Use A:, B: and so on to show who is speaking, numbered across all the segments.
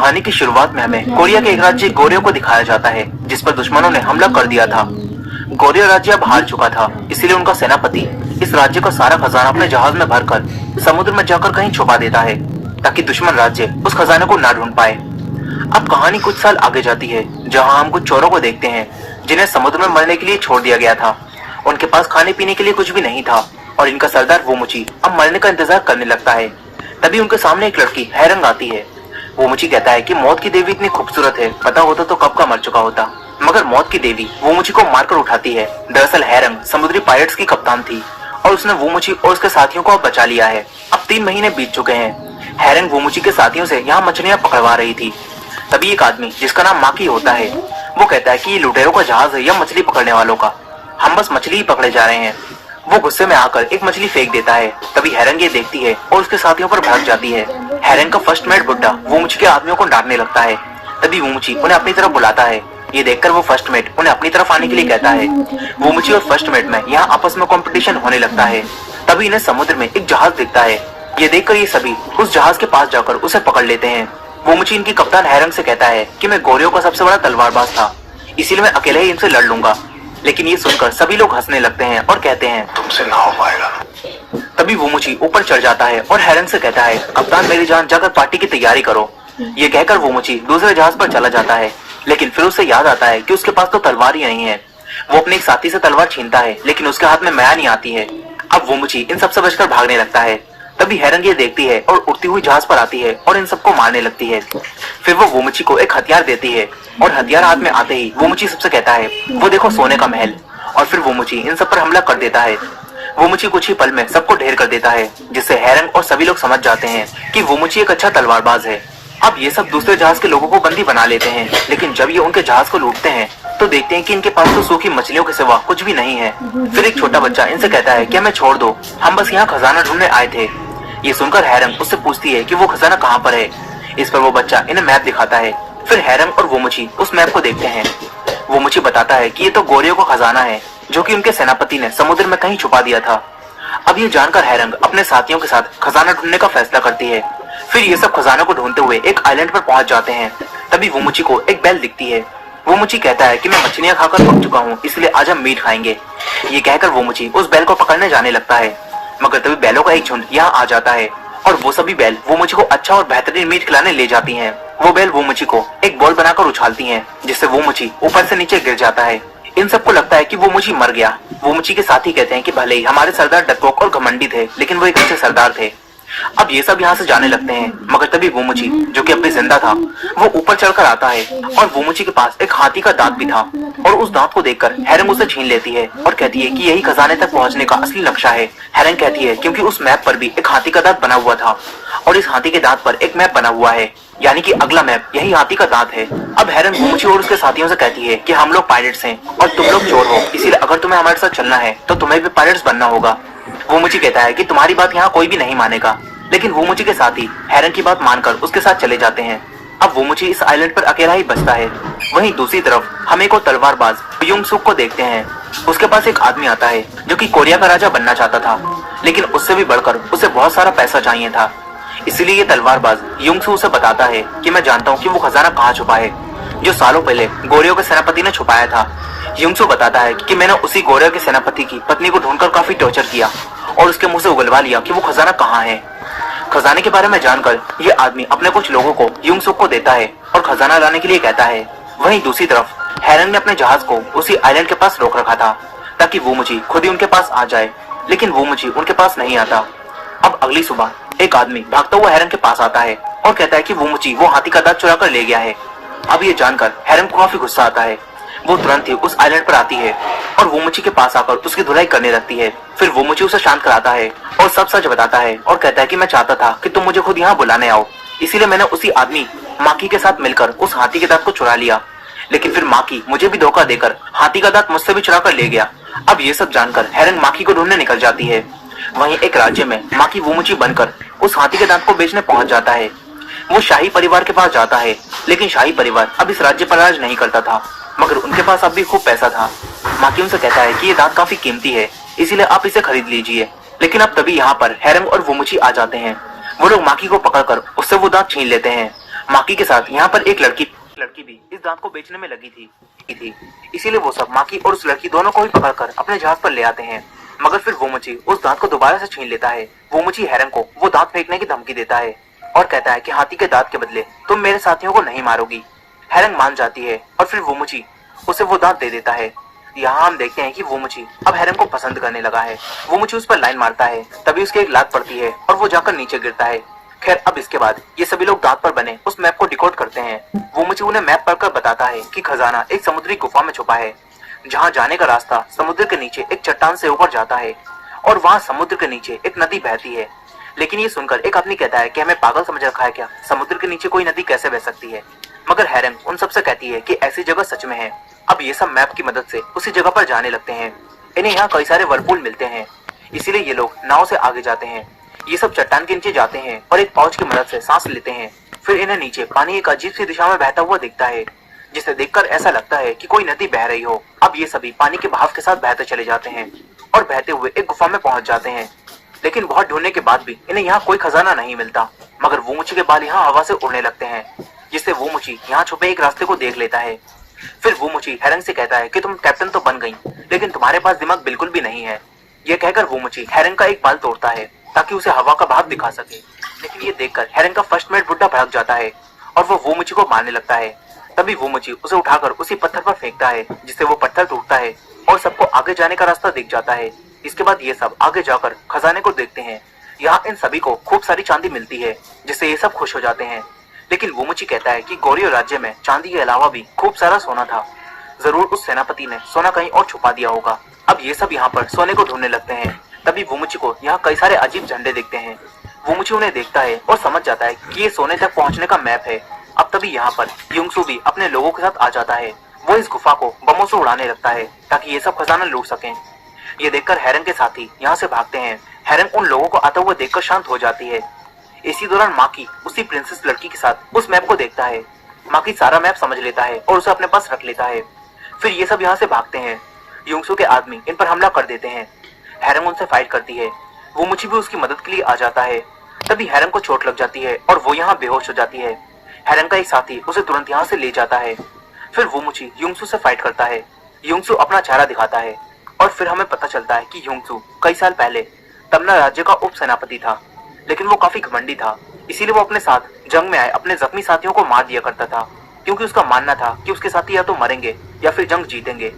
A: कहानी की शुरुआत में हमें कोरिया के एक राज्य गोर्यो को दिखाया जाता है जिस पर दुश्मनों ने हमला कर दिया था। गोर्यो राज्य अब हार चुका था, इसीलिए उनका सेनापति इस राज्य का सारा खजाना अपने जहाज में भरकर समुद्र में जाकर कहीं छुपा देता है ताकि दुश्मन राज्य उस खजाने को ना ढूंढ पाए। अब कहानी कुछ साल आगे जाती है जहाँ हम कुछ चोरों को देखते हैं जिन्हें समुद्र में मरने के लिए छोड़ दिया गया था। उनके पास खाने पीने के लिए कुछ भी नहीं था और इनका सरदार वोमुची अब मरने का इंतजार करने लगता है। तभी उनके सामने एक लड़की हैरंग आती है। वोमुची कहता है कि मौत की देवी इतनी खूबसूरत है, पता होता तो कब का मर चुका होता। मगर मौत की देवी वोमुची को मारकर उठाती है। दरअसल हैरंग समुद्री पायरेट्स की कप्तान थी और उसने वोमुची और उसके साथियों को अब बचा लिया है। अब 3 महीने बीत चुके हैं। हैरंग वोमुची के साथियों से यहाँ मछलियाँ पकड़वा रही थी। तभी एक आदमी जिसका नाम माकी होता है वो कहता है कि ये लुटेरों का जहाज है या मछली पकड़ने वालों का, हम बस मछली ही पकड़े जा रहे हैं। वो गुस्से में आकर एक मछली फेंक देता है। तभी हैरंग ये देखती है और उसके साथियों पर भड़क जाती है। हैरंग का फर्स्ट मेट बुड्ढा वोमुची के आदमियों को डांटने लगता है। तभी वोमुची उन्हें अपनी तरफ बुलाता है। ये देखकर वो फर्स्ट मेट उन्हें अपनी तरफ आने के लिए कहता है। वोमुची और फर्स्ट मेट में यहाँ आपस में कंपटीशन होने लगता है। तभी इन्हें समुद्र में एक जहाज दिखता है। ये देखकर ये सभी उस जहाज के पास जाकर उसे पकड़ लेते हैं। वोमुची इनकी कप्तान हैरंग से कहता है कि मैं गोर्यो का सबसे बड़ा तलवारबाज था, इसीलिए मैं अकेले ही इनसे लड़ लूंगा। लेकिन ये सुनकर सभी लोग हंसने लगते हैं और कहते हैं
B: तुमसे ना हो पाएगा।
A: तभी वोमुची ऊपर चढ़ जाता है और हैरंग से कहता है कप्तान मेरी जान, जाकर पार्टी की तैयारी करो। ये कहकर वोमुची दूसरे जहाज पर चला जाता है। लेकिन फिर उसे याद आता है कि उसके पास तो तलवार ही नहीं है। वो अपने एक साथी से तलवार छीनता है लेकिन उसके हाथ में मैया नहीं आती है। अब वोमुची इन सबसे बचकर भागने लगता है। तभी हैरंग ये देखती है और उड़ती हुई जहाज पर आती है और इन सबको मारने लगती है। फिर वो वोमुची को एक हथियार देती है और हथियार हाथ में आते ही वोमुची सबसे कहता है वो देखो सोने का महल। और फिर वोमुची इन सब पर हमला कर देता है। वोमुची कुछ ही पल में सबको ढेर कर देता है जिससे हैरंग और सभी लोग समझ जाते हैं कि वोमुची एक अच्छा तलवारबाज है। अब ये सब दूसरे जहाज के लोगों को बंदी बना लेते हैं। लेकिन जब ये उनके जहाज को लूटते हैं तो देखते हैं कि इनके पास तो सूखी मछलियों के सिवा कुछ भी नहीं है। फिर एक छोटा बच्चा इनसे कहता है कि हमें छोड़ दो, हम बस यहाँ खजाना ढूंढने आए थे। ये सुनकर हैरंग उससे पूछती है कि वो खजाना कहाँ पर है। इस पर वो बच्चा इन्हें मैप दिखाता है। फिर हैरंग और वोमुची उस मैप को देखते हैं। वोमुची बताता है कि ये तो गोर्यो का खजाना है जो कि उनके सेनापति ने समुद्र में कहीं छुपा दिया था। अब ये जानकर हैरंग अपने साथियों के साथ खजाना ढूंढने का फैसला करती है। फिर ये सब खजाना को ढूंढते हुए एक आइलैंड पर पहुंच जाते हैं। तभी वोमुची को एक बैल दिखती है। वोमुची कहता है कि मैं मछलियां खाकर पक चुका हूँ, इसलिए आज हम मीट खाएंगे। ये कहकर वोमुची उस बैल को पकड़ने जाने लगता है। मगर तभी बैलों का एक झुंड यहाँ आ जाता है और वो सभी बैल वोमुची को अच्छा और बेहतरीन मीट खिलाने ले जाती हैं। वो बैल वोमुची को एक बॉल बनाकर उछालती हैं जिससे वोमुची ऊपर से नीचे गिर जाता है। इन सबको लगता है कि वोमुची मर गया। वोमुची के साथी कहते हैं कि भले ही हमारे सरदार डरपोक और घमंडी थे लेकिन वो एक अच्छे सरदार थे। अब ये सब यहाँ से जाने लगते हैं। मगर तभी वोमुची जो कि अब भी जिंदा था वो ऊपर चढ़कर आता है और वोमुची के पास एक हाथी का दांत भी था। और उस दांत को देखकर हैरंग उसे छीन लेती है और कहती है कि यही खजाने तक पहुंचने का असली नक्शा है। हैरंग कहती है क्योंकि उस मैप पर भी एक हाथी का दांत बना हुआ था और इस हाथी के दांत पर एक मैप बना हुआ है, यानी कि अगला मैप यही हाथी का दांत है। अब हैरंग वोमुची और उसके साथियों से कहती है कि हम लोग पायरेट्स हैं और तुम लोग चोर हो, इसीलिए अगर तुम्हें हमारे साथ चलना है तो तुम्हें भी पायरेट्स बनना होगा। वोमुची कहता है कि तुम्हारी बात यहाँ कोई भी नहीं मानेगा। लेकिन वोमुची के साथी हैरंग की बात मानकर उसके साथ चले जाते हैं। अब वोमुची इस आइलैंड पर अकेला ही बचता है। वहीं दूसरी तरफ हम एक और तलवारबाज युंगसुक को देखते हैं। उसके पास एक आदमी आता है जो कि कोरिया का राजा बनना चाहता था, लेकिन उससे भी बढ़कर उसे बहुत सारा पैसा चाहिए था। इसीलिए ये तलवारबाज युंगसु उसे बताता है कि मैं जानता हूँ कि वो खजाना कहाँ छुपा है जो सालों पहले गोर्यो के सेनापति ने छुपाया था। युंगसु बताता है कि मैंने उसी गोर्यो के सेनापति की पत्नी को ढूंढकर काफी टॉर्चर किया और उसके मुंह से उगलवा लिया कि वो खजाना कहाँ है। खजाने के बारे में जानकर ये आदमी अपने कुछ लोगों को युंगसुक को देता है और खजाना लाने के लिए कहता है। वहीं दूसरी तरफ हैरंग ने अपने जहाज को उसी आइलैंड के पास रोक रखा था ताकि वोमुची खुद ही उनके पास आ जाए, लेकिन वोमुची उनके पास नहीं आता। अब अगली सुबह एक आदमी भागता हुआ हैरंग के पास आता है और कहता है कि वोमुची वो हाथी का दांत चुरा कर ले गया है। अब ये जानकर हैरंग को काफी गुस्सा आता है। वो तुरंत ही उस आइलैंड पर आती है और वोमुची के पास आकर उसकी धुलाई करने लगती है। फिर वोमुची उसे शांत कराता है और सब सच बताता है और कहता है कि मैं चाहता था कि तुम मुझे खुद यहाँ बुलाने आओ, इसीलिए मैंने उसी आदमी माकी के साथ मिलकर उस हाथी के दांत को चुरा लिया। लेकिन फिर माकी मुझे भी धोखा देकर हाथी का दांत मुझसे भी चुरा कर ले गया। अब ये सब जानकर हैरंग माकी को ढूंढने निकल जाती है। वहीं एक राज्य में माकी वोमुची बनकर उस हाथी के दांत को बेचने पहुंच जाता है। वो शाही परिवार के पास जाता है, लेकिन शाही परिवार अब इस राज्य पर राज नहीं करता था, मगर उनके पास अब भी खूब पैसा था। माकी उनसे कहता है कि ये दांत काफी कीमती है, इसीलिए आप इसे खरीद लीजिए। लेकिन अब तभी यहाँ पर हैरंग और वोमुची आ जाते हैं। वो लोग माकी को पकड़कर उससे वो दांत छीन लेते हैं। माकी के साथ यहाँ पर एक लड़की भी इस दांत को बेचने में लगी थी। इसीलिए वो सब माकी और उस लड़की दोनों को ही पकड़कर अपने जहाज पर ले आते हैं। मगर फिर वोमुची उस दांत को दोबारा से छीन लेता है। वोमुची हैरंग को वो दांत फेंकने की धमकी देता है और कहता है कि हाथी के दांत के बदले तुम मेरे साथियों को नहीं मारोगी। हैरंग मान जाती है और फिर वोमुची उसे वो दांत दे देता है। यहाँ हम देखते हैं कि वोमुची अब हैरंग को पसंद करने लगा है। वोमुची उस पर लाइन मारता है, तभी उसके एक लात पड़ती है और वो जाकर नीचे गिरता है। खैर अब इसके बाद ये सभी लोग दांत पर बने उस मैप को डिकोड करते हैं। वोमुची उन्हें मैप पढ़कर बताता है कि खजाना एक समुद्री गुफा में छुपा है, जहाँ जाने का रास्ता समुद्र के नीचे एक चट्टान से ऊपर जाता है और वहाँ समुद्र के नीचे एक नदी बहती है। लेकिन ये सुनकर एक आदमी कहता है कि हमें पागल समझ रखा है क्या, समुद्र के नीचे कोई नदी कैसे बह सकती है। मगर हैरंग उन सबसे कहती है कि ऐसी जगह सच में है। अब ये सब मैप की मदद से उसी जगह पर जाने लगते हैं। इन्हें यहाँ कई सारे वर्लपूल मिलते हैं, इसीलिए ये लोग नाव से आगे जाते हैं। ये सब चट्टान के नीचे जाते हैं और एक पाउच की मदद से सांस लेते हैं। फिर इन्हें नीचे पानी एक अजीब सी दिशा में बहता हुआ दिखता है, जिसे देखकर ऐसा लगता है कि कोई नदी बह रही हो। अब ये सभी पानी के बहाव के साथ बहते चले जाते हैं और बहते हुए एक गुफा में पहुंच जाते हैं। लेकिन बहुत ढूंढने के बाद भी इन्हें यहाँ कोई खजाना नहीं मिलता। मगर वोमुची के बाल यहाँ हवा से उड़ने लगते हैं, जिससे वोमुची यहाँ छुपे एक रास्ते को देख लेता है। फिर वोमुची हैरंग से कहता है कि तुम कैप्टन तो बन गई, लेकिन तुम्हारे पास दिमाग बिल्कुल भी नहीं है। यह कहकर वोमुची हैरंग का एक बाल तोड़ता है ताकि उसे हवा का भाव दिखा सके। लेकिन ये देखकर हैरंग का फर्स्ट मेट बुड्ढा भड़क जाता है और वो वोमुची को मारने लगता है। तभी वोमुची उसे उठाकर उसी पत्थर पर फेंकता है, जिससे वो पत्थर टूटता है और सबको आगे जाने का रास्ता दिख जाता है। इसके बाद ये सब आगे जाकर खजाने को देखते हैं। यहाँ इन सभी को खूब सारी चांदी मिलती है, जिससे ये सब खुश हो जाते हैं। लेकिन वोमुची कहता है कि गोरियो राज्य में चांदी के अलावा भी खूब सारा सोना था। जरूर उस सेनापति ने सोना कहीं और छुपा दिया होगा। अब ये सब यहाँ पर सोने को ढूंढने लगते हैं। तभी वोमुची को यहाँ कई सारे अजीब झंडे दिखते हैं। वोमुची उन्हें देखता है और समझ जाता है कि ये सोने तक पहुँचने का मैप है। अब तभी यहाँ पर युंगसू भी अपने लोगों के साथ आ जाता है। वो इस गुफा को बमों से उड़ाने लगता है ताकि ये सब खजाना लूट सकें। ये देखकर हैरंग के साथी यहाँ से भागते हैं। हैरंग उन लोगों को आता हुआ देखकर शांत हो जाती है। इसी दौरान माकी उसी प्रिंसेस लड़की के साथ उस मैप को देखता है। माकी सारा मैप समझ लेता है और उसे अपने पास रख लेता है। फिर ये सब यहाँ से भागते हैं। युंगसू के आदमी इन पर हमला कर देते हैं। हैरंग उनसे फाइट करती है। वोमुची भी उसकी मदद के लिए आ जाता है। तभी हैरंग को चोट लग जाती है और वो यहाँ बेहोश हो जाती है। हैरंग का एक साथी उसे तुरंत यहाँ से ले जाता है। फिर वोमुची युंगसू से फाइट करता है। युंगसू अपना चेहरा दिखाता है और फिर हमें पता चलता है कि युंगसू कई साल पहले तमना राज्य का उप सेनापति था, लेकिन वो काफी घमंडी था। इसीलिए वो अपने साथ जंग में आए अपने जख्मी साथियों को मार दिया करता था, क्योंकि उसका मानना था कि उसके साथी या तो मरेंगे या फिर जंग जीतेंगे।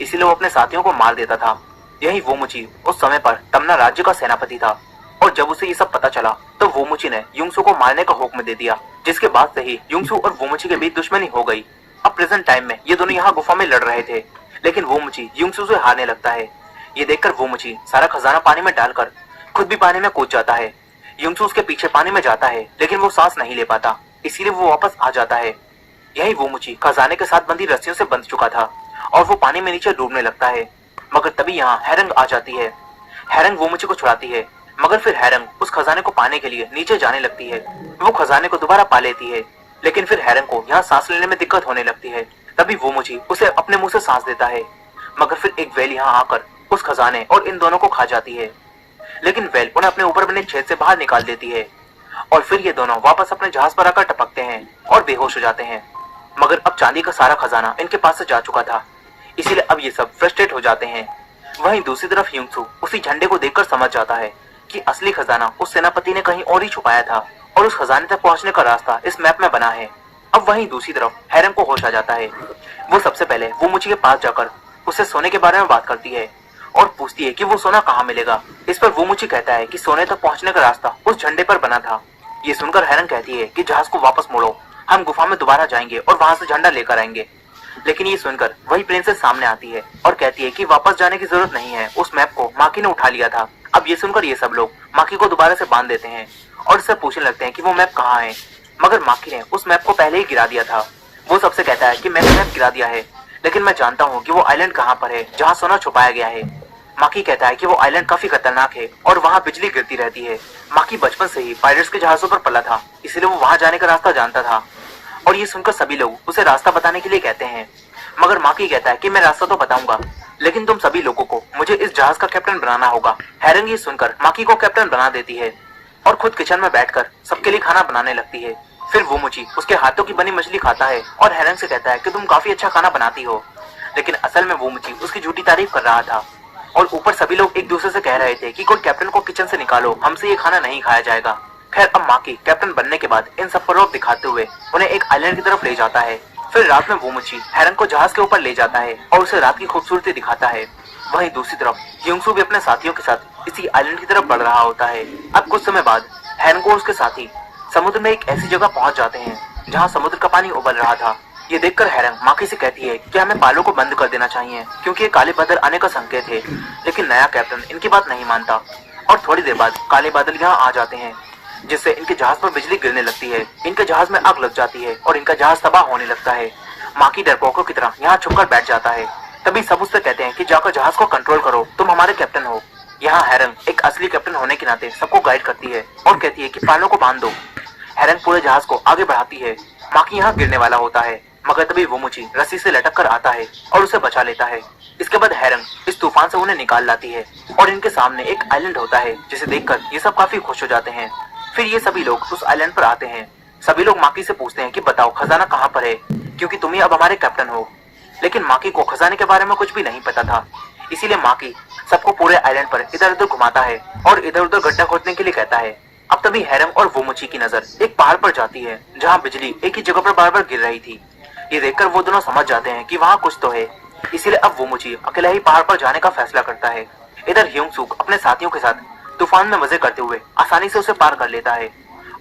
A: इसीलिए वो अपने साथियों को मार देता था। यही वोमुची उस समय पर तमना राज्य का सेनापति था और जब उसे ये सब पता चला तो वोमुची ने युंगसू को मारने का हुक्म दे दिया, जिसके बाद से ही युंगसू और वोमुची के बीच दुश्मनी हो गई। अब प्रेजेंट टाइम में ये दोनों यहाँ गुफा में लड़ रहे थे, लेकिन वोमुची युंगसू से हारने लगता है। ये देखकर वोमुची सारा खजाना पानी में डालकर खुद भी पानी में कूद जाता है। युंगसू उसके पीछे पानी में जाता है, लेकिन वो सांस नहीं ले पाता, इसीलिए वो वापस आ जाता है। यही वोमुची खजाने के साथ बंधी रस्सियों से बंध चुका था और वो पानी में नीचे डूबने लगता है। मगर तभी यहाँ हैरंग आ जाती है। हैरंग वोमुची को छुड़ाती है, मगर फिर हैरंग उस खजाने को पाने के लिए नीचे जाने लगती है। वो खजाने को दोबारा पा लेती है, लेकिन फिर हैरंग को यहाँ सांस लेने में दिक्कत होने लगती है। तभी वोमुची उसे अपने मुंह से सांस देता है, मगर फिर एक व्हेल यहाँ आकर उस खजाने और इन दोनों को खा जाती है। लेकिन व्हेल उन्हें अपने ऊपर बने छेद से बाहर निकाल देती है और फिर ये दोनों वापस अपने जहाज पर आकर टपकते हैं और बेहोश हो जाते हैं। मगर अब चांदी का सारा खजाना इनके पास से जा चुका था, इसीलिए अब ये सब फ्रस्ट्रेट हो जाते हैं। वहीं दूसरी तरफ युंगसू उसी झंडे को देखकर समझ जाता है कि असली खजाना उस सेनापति ने कहीं और ही छुपाया था और उस खजाने तक पहुंचने का रास्ता इस मैप में बना है। अब वहीं दूसरी तरफ हैरंग को होश आ जाता है। वो सबसे पहले वोमुची के पास जाकर उससे सोने के बारे में बात करती है और पूछती है कि वो सोना कहाँ मिलेगा। इस पर वोमुची कहता है कि सोने तक पहुंचने का रास्ता उस झंडे पर बना था। ये सुनकर हैरंग कहती है कि जहाज को वापस मोड़ो, हम गुफा में दोबारा जाएंगे और वहां से झंडा लेकर आएंगे। लेकिन ये सुनकर वही प्रिंसेस सामने आती है और कहती है कि वापस जाने की जरूरत नहीं है, उस मैप को माकी ने उठा लिया था। अब ये सुनकर ये सब लोग माकी को दोबारा से बांध देते हैं और इससे पूछने लगते हैं कि वो मैप कहाँ है। मगर माकी ने उस मैप को पहले ही गिरा दिया था। वो सबसे कहता है कि मैंने मैप गिरा दिया है, लेकिन मैं जानता हूँ कि वो आइलैंड कहाँ पर है जहाँ सोना छुपाया गया है। माकी कहता है कि वो आइलैंड काफी खतरनाक है और वहाँ बिजली गिरती रहती है। माकी बचपन से ही पायरेट्स के जहाजों पर पला था, इसलिए वो वहाँ जाने का रास्ता जानता था। और ये सुनकर सभी लोग उसे रास्ता बताने के लिए कहते हैं, मगर माकी कहता है कि मैं रास्ता तो बताऊंगा, लेकिन तुम सभी लोगों को मुझे इस जहाज का कैप्टन बनाना होगा। हैरंग ये सुनकर माकी को कैप्टन बना देती है और खुद किचन में बैठकर सबके लिए खाना बनाने लगती है। फिर वोमुची उसके हाथों की बनी मछली खाता है और हेरन से कहता है कि तुम काफी अच्छा खाना बनाती हो। लेकिन असल में वोमुची उसकी झूठी तारीफ कर रहा था। और ऊपर सभी लोग एक दूसरे से कह रहे थे कि कोई कैप्टन को किचन से निकालो, हमसे ये खाना नहीं खाया जाएगा। खैर अब माकी कैप्टन बनने के बाद इन सब पर रोक दिखाते हुए उन्हें एक आइलैंड की तरफ ले जाता है। फिर रात में वोमुची हेरन को जहाज के ऊपर ले जाता है और उसे रात की खूबसूरती दिखाता है। वहीं दूसरी तरफ युंगसू भी अपने साथियों के साथ इसी आइलैंड की तरफ बढ़ रहा होता है। अब कुछ समय बाद हेरन को उसके साथी समुद्र में एक ऐसी जगह पहुंच जाते हैं जहां समुद्र का पानी उबल रहा था। ये देखकर हेरन माकी से कहती है कि हमें पालों को बंद कर देना चाहिए क्योंकि ये काले बादल आने का संकेत है। लेकिन नया कैप्टन इनकी बात नहीं मानता और थोड़ी देर बाद काले बादल यहाँ आ जाते हैं जिससे इनके जहाज पर बिजली गिरने लगती है। इनके जहाज में आग लग जाती है और इनका जहाज तबाह होने लगता है। माकी डरपोकों की तरह यहाँ छुपकर बैठ जाता है। तभी सब उससे कहते हैं कि जाकर जहाज को कंट्रोल करो, तुम हमारे कैप्टन हो। यहाँ हेरन एक असली कैप्टन होने के नाते सबको गाइड करती है और कहती है कि पालों को बांध दो। हेरन पूरे जहाज को आगे बढ़ाती है। माकी यहाँ गिरने वाला होता है मगर तभी वोमुची रस्सी से लटक कर आता है और उसे बचा लेता है। इसके बाद हेरन इस तूफान से उन्हें निकाल लाती है और इनके सामने एक आइलैंड होता है जिसे देखकर ये सब काफी खुश हो जाते हैं। फिर ये सभी लोग उस आइलैंड पर आते हैं। सभी लोग माकी से पूछते हैं कि बताओ खजाना कहाँ पर है क्योंकि तुम ही अब हमारे कैप्टन हो। लेकिन माकी को खजाने के बारे में कुछ भी नहीं पता था, इसीलिए माकी सबको पूरे आइलैंड पर इधर उधर घुमाता है और इधर उधर गड्ढा खोदने के लिए कहता है। अब तभी हेरन और वोमुची की नजर एक पहाड़ पर जाती है जहाँ बिजली एक ही जगह पर बार बार गिर रही थी। ये देखकर वो दोनों समझ जाते हैं कि वहाँ कुछ तो है, इसीलिए अब वोमुची अकेला ही पहाड़ पर जाने का फैसला करता है। इधर ह्यूंगसुक अपने साथियों के साथ तूफान में मजे करते हुए आसानी से उसे पार कर लेता है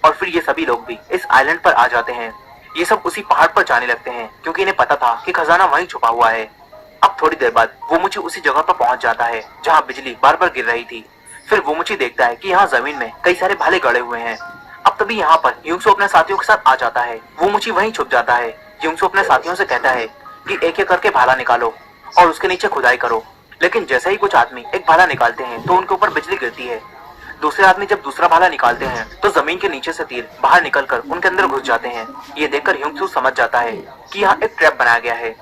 A: और फिर ये सभी लोग भी इस आइलैंड पर आ जाते हैं। ये सब उसी पहाड़ पर जाने लगते हैं क्योंकि इन्हें पता था कि खजाना वहीं छुपा हुआ है। अब थोड़ी देर बाद वोमुची उसी जगह पर पहुंच जाता है जहाँ बिजली बार बार गिर रही थी। फिर वोमुची देखता है कि यहाँ जमीन में कई सारे भाले गड़े हुए हैं। अब तभी यहाँ पर ह्यूंगसू अपने साथियों के साथ आ जाता है। वोमुची वहीं छुप जाता है। ह्यूंगसू अपने साथियों से कहता है कि एक एक करके भाला निकालो और उसके नीचे खुदाई करो। लेकिन जैसे ही कुछ आदमी एक भाला निकालते हैं तो उनके ऊपर बिजली गिरती है। दूसरे आदमी जब दूसरा भाला निकालते हैं तो जमीन के नीचे से तीर बाहर निकलकर उनके अंदर घुस जाते हैं। ये देखकर ह्यूंगसू समझ जाता है कि यहाँ एक ट्रैप बनाया गया है।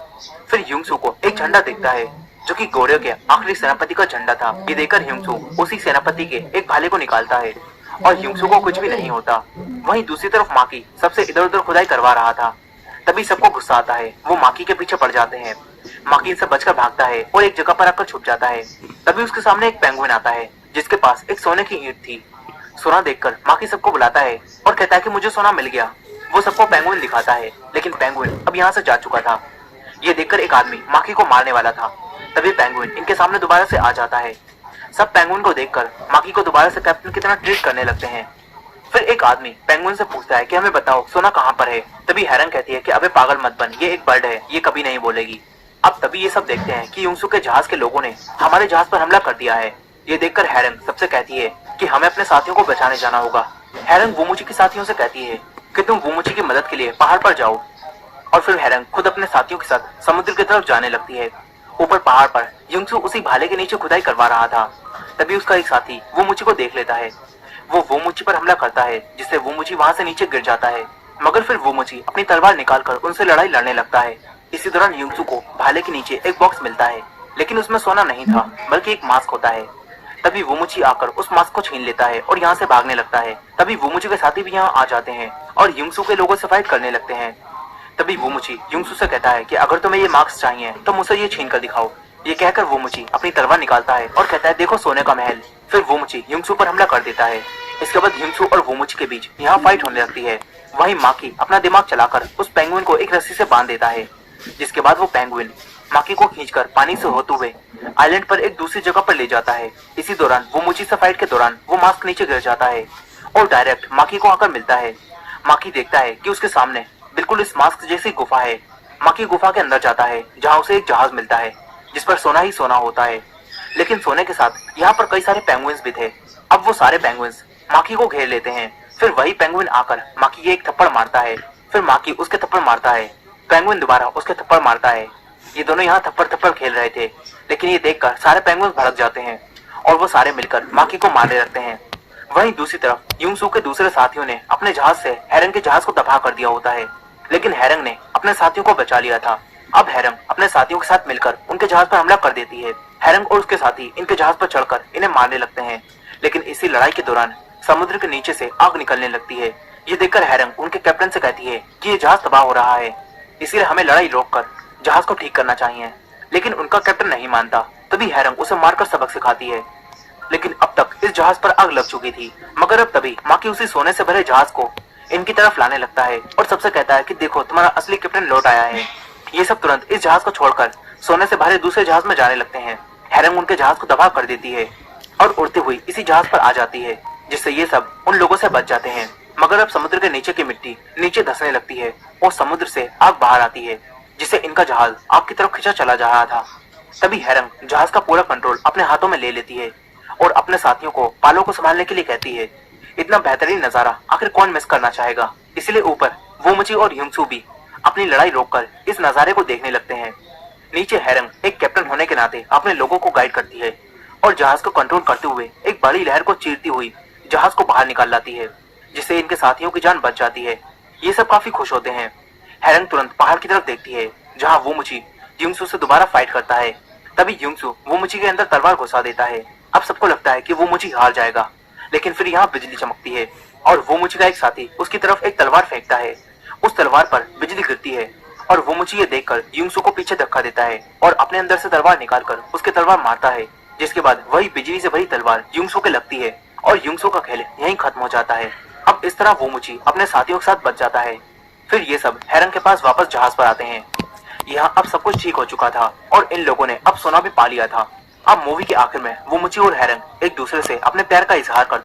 A: फिर ह्यूंगसू को एक झंडा दिखता है जो कि गोरे के आखिरी सेनापति का झंडा था। ये देखकर ह्यूंगसू उसी सेनापति के एक भाले को निकालता है और ह्यूंगसू को कुछ भी नहीं होता। वहीं दूसरी तरफ माकी सबसे इधर उधर खुदाई करवा रहा था। तभी सबको गुस्सा आता है, वो माकी के पीछे पड़ जाते हैं। माकी इनसे बचकर भागता है और एक जगह पर आकर छुप जाता है। तभी उसके सामने एक पेंगुइन आता है जिसके पास एक सोने की ईंट थी। सोना देखकर माकी सबको बुलाता है और कहता है कि मुझे सोना मिल गया। वो सबको पेंगुइन दिखाता है लेकिन पेंगुइन अब यहाँ से जा चुका था। ये देखकर एक आदमी माकी को मारने वाला था। तभी पेंगुइन इनके सामने दोबारा से आ जाता है। सब पेंगुइन को देखकर माकी को दोबारा से कैप्टन की तरह ट्रीट करने लगते हैं। फिर एक आदमी पेंगुइन से पूछता है कि हमें बताओ सोना कहाँ पर है। तभी हेरन कहती है कि अबे पागल मत बन, ये एक बर्ड है, ये कभी नहीं बोलेगी। अब तभी ये सब देखते हैं कि ह्यूंगसू के जहाज के लोगों ने हमारे जहाज पर हमला कर दिया है। ये देखकर हेरन सबसे कहती है कि हमें अपने साथियों को बचाने जाना होगा। हेरन वोमुची के साथियों से कहती है कि तुम वोमुची की मदद के लिए पहाड़ पर जाओ और फिर हेरन खुद अपने साथियों के साथ समुद्र की तरफ जाने लगती है। ऊपर पहाड़ पर ह्यूंगसू उसी भाले के नीचे खुदाई करवा रहा था। तभी उसका एक साथी वोमुची को देख लेता है। वो वोमुची पर हमला करता है जिससे वोमुची वहां से नीचे गिर जाता है। मगर फिर वोमुची अपनी तलवार निकालकर उनसे लड़ाई लड़ने लगता है। इसी दौरान ह्यूंगसू को भाले के नीचे एक बॉक्स मिलता है लेकिन उसमें सोना नहीं था बल्कि एक मास्क होता है। तभी वोमुची आकर उस मास्क को छीन लेता है और यहाँ से भागने लगता है। तभी वोमुची के साथी भी यहाँ आ जाते हैं और ह्यूंगसू के लोगों से फाइट करने लगते हैं। तभी वोमुची ह्यूंगसू से कहता है कि अगर तुम्हें ये मास्क चाहिए तो मुझसे ये छीन कर दिखाओ। ये कहकर वोमुची अपनी तलवार निकालता है और कहता है देखो सोने का महल। फिर वोमुची ह्यूंगसू पर हमला कर देता है। इसके बाद ह्यूंगसू और वोमुची के बीच यहाँ फाइट होने लगती है। वहीं माकी अपना दिमाग चलाकर उस पेंगुइन को एक रस्सी से बांध देता है, जिसके बाद वो पेंगुइन माकी को खींचकर पानी से होते हुए आइलैंड पर एक दूसरी जगह पर ले जाता है। इसी दौरान वोमुची से फाइट के दौरान वो मास्क नीचे गिर जाता है और डायरेक्ट माकी को आकर मिलता है। माकी देखता है कि उसके सामने बिल्कुल इस मास्क जैसी गुफा है। माकी गुफा के अंदर जाता है जहाँ उसे एक जहाज मिलता है जिस पर सोना ही सोना होता है। लेकिन सोने के साथ यहाँ पर कई सारे पेंगुइन्स भी थे। अब वो सारे पेंगुइन्स माकी को घेर लेते हैं। फिर वही पेंगुइन आकर माकी के एक थप्पड़ मारता है। फिर माकी उसके थप्पड़ मारता है। पेंगुइन दोबारा उसके थप्पड़ मारता है। ये दोनों यहाँ थप्पड़ थप्पड़ खेल रहे थे लेकिन ये देखकर सारे पेंगुइन्स भड़क जाते हैं और वो सारे मिलकर माकी को मारने लगते हैं। वहीं दूसरी तरफ ह्यूंगसू के दूसरे साथियों ने अपने जहाज से हेरंग के जहाज को तबाह कर दिया होता है लेकिन हेरंग ने अपने साथियों को बचा लिया था। अब हेरंग अपने साथियों के साथ मिलकर उनके जहाज पर हमला कर देती है। हेरंग और उसके साथी इनके जहाज पर चढ़कर इन्हें मारने लगते हैं लेकिन इसी लड़ाई के दौरान समुद्र के नीचे से आग निकलने लगती है ये देखकर हैरंग उनके कैप्टन से कहती है कि ये जहाज तबाह हो रहा है, इसलिए हमें लड़ाई रोककर जहाज को ठीक करना चाहिए। लेकिन उनका कैप्टन नहीं मानता। तभी हैरंग उसे मारकर सबक सिखाती है। लेकिन अब तक इस जहाज पर आग लग चुकी थी, मगर अब तभी माकी उसी सोने से भरे जहाज को इनकी तरफ लाने लगता है और सबसे कहता है कि देखो तुम्हारा असली कैप्टन लौट आया है। ये सब तुरंत इस जहाज को छोड़कर सोने से भरे दूसरे जहाज में जाने लगते हैं। हैरंग उनके जहाज को तबाह कर देती है और उड़ती हुई इसी जहाज पर आ जाती है, जिससे ये सब उन लोगों से बच जाते हैं। मगर अब समुद्र के नीचे की मिट्टी नीचे धंसने लगती है और समुद्र से आग बाहर आती है, जिससे इनका जहाज आग की तरफ खिंचा चला जा रहा था। तभी हैरंग जहाज का पूरा कंट्रोल अपने हाथों में ले लेती है और अपने साथियों को पालों को संभालने के लिए कहती है। इतना बेहतरीन नजारा आखिर कौन मिस करना चाहेगा। इसलिए ऊपर वोमुची और युंगसू भी अपनी लड़ाई रोककर इस नजारे को देखने लगते हैं। नीचे हैरंग एक कैप्टन होने के नाते अपने लोगों को गाइड करती है और जहाज को कंट्रोल करते हुए एक बड़ी लहर को चीरती हुई जहाज को बाहर निकाल लाती है, जिससे इनके साथियों की जान बच जाती है। ये सब काफी खुश होते हैं। हैरंग तुरंत पहाड़ की तरफ देखती है जहाँ वोमुची युंगसू से दोबारा फाइट करता है। तभी युंगसू वोमुची के अंदर तलवार घुसा देता है। अब सबको लगता है कि वोमुची हार जाएगा, लेकिन फिर यहाँ बिजली चमकती है और वोमुची का एक साथी उसकी तरफ एक तलवार फेंकता है। उस तलवार पर बिजली गिरती है और वोमुची ये देखकर युंगसू को पीछे धक्का देता है और अपने अंदर से तलवार निकालकर उसके तलवार मारता है, जिसके बाद वही बिजली से भरी तलवार युंगसू के लगती है और युंगसू का खेल यहीं खत्म हो जाता है। अब इस तरह वोमुची अपने साथियों के साथ बच जाता है। फिर ये सब हैरंग के पास वापस जहाज पर आते हैं। यहाँ अब सब कुछ ठीक हो चुका था और इन लोगों ने अब सोना भी पा लिया था। अब मूवी के आखिर में वोमुची और हैरंग एक दूसरे से अपने प्यार का इजहार करते